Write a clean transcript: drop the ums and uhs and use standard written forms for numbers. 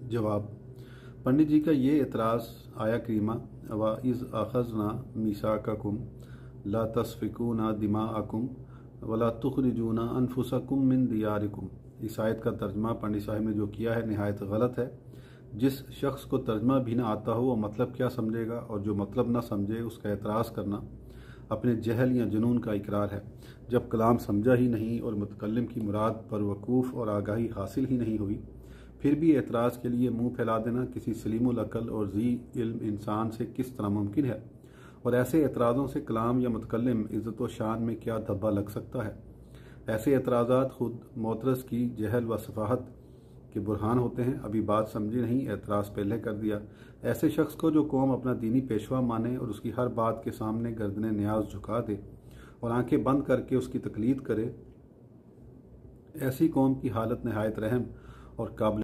जवाब। पंडित जी का ये एतराज़ आया करीमा व इज़ अख़ज़ना मीसाककुम ला तस्फ़िकूना दिमाअकुम वला तुखरिजूना अनफुसकुम मिन दियारिकुम। इस आयत का तर्जमा पंडित साहब ने जो किया है नहायत गलत है। जिस शख्स को तर्जमा भी ना आता हो वो मतलब क्या समझेगा, और जो मतलब ना समझे उसका एतराज़ करना अपने जहल या जुनून का इकरार है। जब कलाम समझा ही नहीं और मुतकल्लिम की मुराद पर वकूफ़ और आगाही हासिल ही नहीं हुई, फिर भी एतराज़ के लिए मुंह फैला देना किसी सलीमुल अक़ल और ज़ी इल्म इंसान से किस तरह मुमकिन है, और ऐसे एतराज़ों से कलाम या मुतकल्लिम इज़्ज़त व शान में क्या धब्बा लग सकता है। ऐसे एतराज़ात खुद मोतरज़ की जहल व सफ़ाहत के बुरहान होते हैं। अभी बात समझी नहीं, एतराज़ पहले कर दिया। ऐसे शख्स को जो कौम अपना दीनी पेशवा माने और उसकी हर बात के सामने गर्दन न्याज झुका दे और आंखें बंद करके उसकी तकलीद करे, ऐसी कौम की हालत नहायत रहम और काबिल